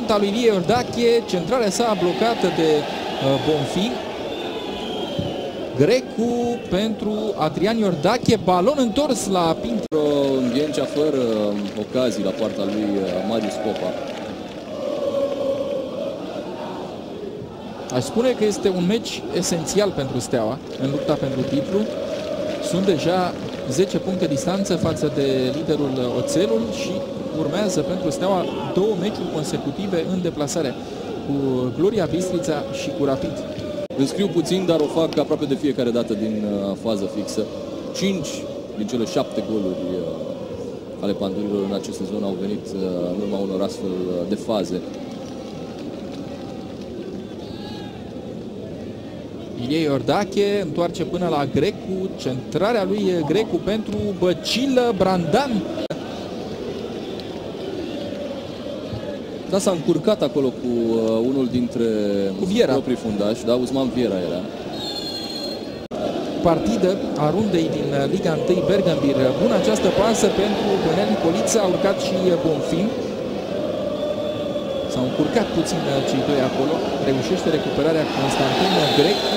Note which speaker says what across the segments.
Speaker 1: dreapta lui Ilie Iordache, centrarea sa blocată de Bonfim. Grecu pentru Adrian Iordache, balon întors la Pinto.
Speaker 2: Înghencea fără ocazii la poarta lui Marius Popa.
Speaker 1: Aș spune că este un meci esențial pentru Steaua în lupta pentru titlu. Sunt deja 10 puncte distanță față de liderul Oțelul și urmează pentru Steaua 2 meciuri consecutive în deplasare cu Gloria Bistrița și cu Rapid.
Speaker 2: Îmi scriu puțin, dar o fac aproape de fiecare dată din fază fixă. 5 din cele 7 goluri ale pandurilor în acest sezon au venit în urma unor astfel de faze.
Speaker 1: Ilie Iordache întoarce până la Grecu, centrarea lui Grecu pentru Băcilă, Brandan.
Speaker 2: Da, s-a încurcat acolo cu unul dintre proprii fundași, da, Usman Viera era.
Speaker 1: Partidă a rundei din Liga 1 Bergambir. Bună această pasă pentru Bănel Nicoliță, a urcat și Bonfim. S-au încurcat puțin cei doi acolo. Reușește recuperarea Constantin Grecu.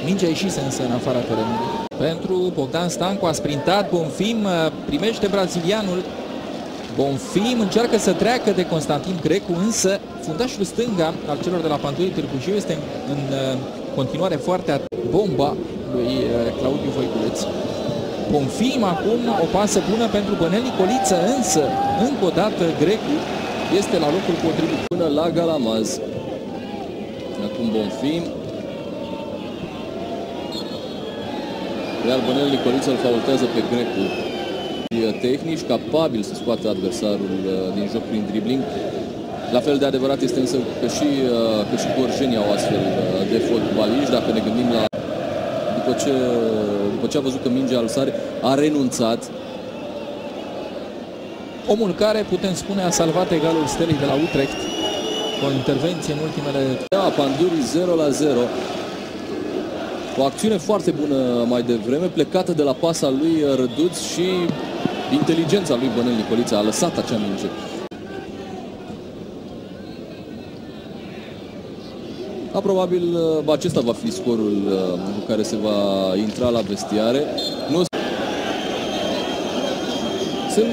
Speaker 1: Mingea ieșise însă în afara terenului. Pentru Bogdan Stancu a sprintat Bonfim, primește brazilianul. Bonfim încearcă să treacă de Constantin Grecu, însă fundașul stânga al celor de la Pandurii Târgu Jiu este în continuare foarte bomba lui Claudiu Voiculeț. Bonfim acum o pasă bună pentru Bănel Nicoliță, însă încă o dată Grecu este la locul potrivit.
Speaker 2: Până la Galamaz. Acum Bonfim. Iar Bănel Nicoliță îl faultează pe Grecu. Tehnici, capabil să scoată adversarul din joc prin dribbling. La fel de adevărat este însă că și gorjenii au astfel de fotbaliști. Dacă ne gândim la... După ce a văzut că mingea al sare, a renunțat.
Speaker 1: Omul care, putem spune, a salvat egalul Stelei de la Utrecht cu o intervenție în ultimele...
Speaker 2: Da, Pandurii 0-0. O acțiune foarte bună mai devreme, plecată de la pasa lui Răduț și inteligența lui Bănel Nicoliță a lăsat acea minge. Probabil acesta va fi scorul cu care se va intra la vestiare. Sunt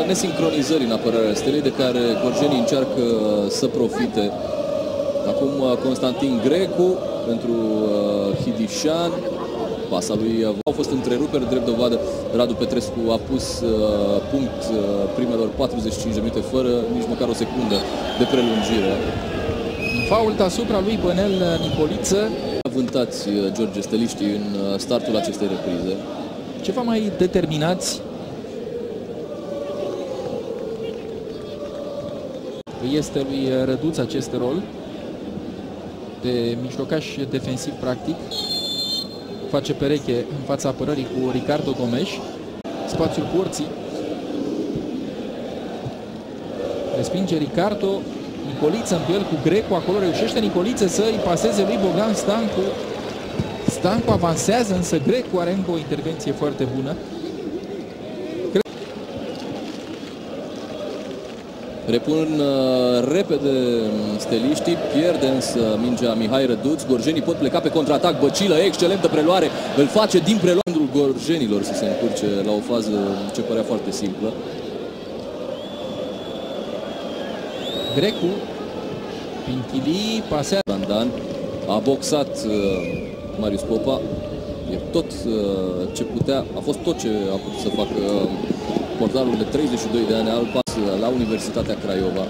Speaker 2: nesincronizări în apărarea Stelei de care gorjenii încearcă să profite. Acum Constantin Grecu pentru Hidișan. Pasa lui au fost întreruperi, drept dovadă Radu Petrescu a pus punct primelor 45 de minute fără nici măcar o secundă de prelungire.
Speaker 1: Fault asupra lui Bănel Nicoliță.
Speaker 2: Avântați George steliștii în startul acestei reprize.
Speaker 1: Ceva mai determinați. Este lui Răduț acest rol de mijlocaș defensiv practic. Face pereche în fața apărării cu Ricardo Gomes. Spațiul porții. Respinge Ricardo. Nicoliță în duel cu Grecu. Acolo reușește Nicoliță să îi paseze lui Bogdan Stancu. Stancu avansează, însă Grecu are încă o intervenție foarte bună.
Speaker 2: Repun repede steliștii, pierde însă mingea Mihai Răduț. Gorjenii pot pleca pe contraatac. Băcilă, excelentă preluare, îl face din preluarea gorjenilor să se încurce la o fază ce părea foarte simplă.
Speaker 1: Grecu, Pintili, pasează.
Speaker 2: Brandan a boxat Marius Popa. E tot ce putea, a fost tot ce a putut să facă portarul de 32 de ani al pas la Universitatea Craiova.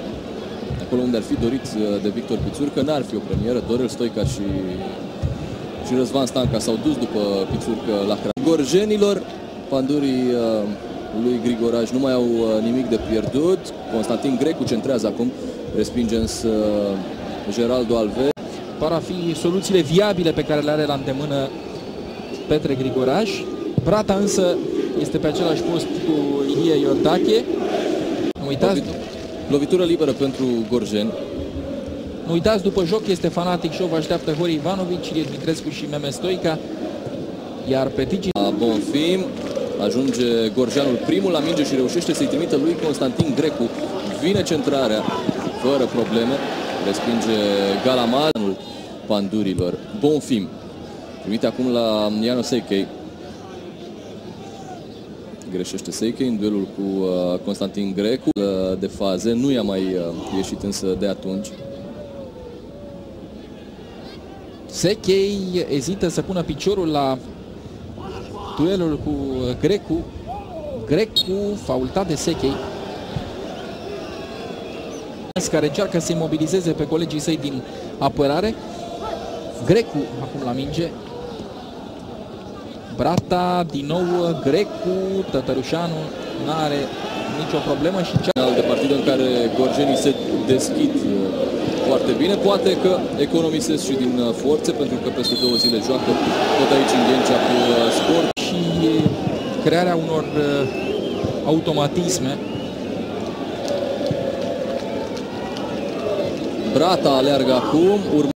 Speaker 2: Acolo unde ar fi dorit de Victor Pițurcă, n-ar fi o premieră. Dorel Stoica și Răzvan Stanca s-au dus după Pițurcă la Craiova. Gorjenilor, pandurii lui Grigoraj nu mai au nimic de pierdut. Constantin Grecu centrează acum, respinge însă Geraldo Alves.
Speaker 1: Par a fi soluțiile viabile pe care le are la îndemână Petre Grigoraj. Brata însă este pe același post cu Ilie Iordache. Nu uitați,
Speaker 2: lovitură liberă pentru gorjeni.
Speaker 1: Nu uitați, după joc este Fanatic Show, vă așteaptă Hori Ivanovici, Ilie Dumitrescu și Meme Stoica. Iar pe Tigi...
Speaker 2: Bonfim ajunge gorjeanul primul la minge și reușește să-i trimită lui Constantin Grecu. Vine centrarea. fără probleme. Respinge Galamanul pandurilor. Bonfim trimite acum la Iano Seichei. Greșește Seichei în duelul cu Constantin Grecu de faze. Nu i-a mai ieșit însă de atunci.
Speaker 1: Seichei ezită să pună piciorul la duelul cu Grecu. Grecu faultat de Seichei, care încearcă să-i mobilizeze pe colegii săi din apărare. Grecu acum la minge. Brata, din nou Grecu. Tătărușanu n-are nicio problemă și
Speaker 2: final de partidă în care gorjenii se deschid foarte bine. Poate că economisesc și din forțe, pentru că peste 2 zile joacă tot aici în Ghencea cu Sport.
Speaker 1: Și crearea unor automatisme.
Speaker 2: Brata aleargă acum.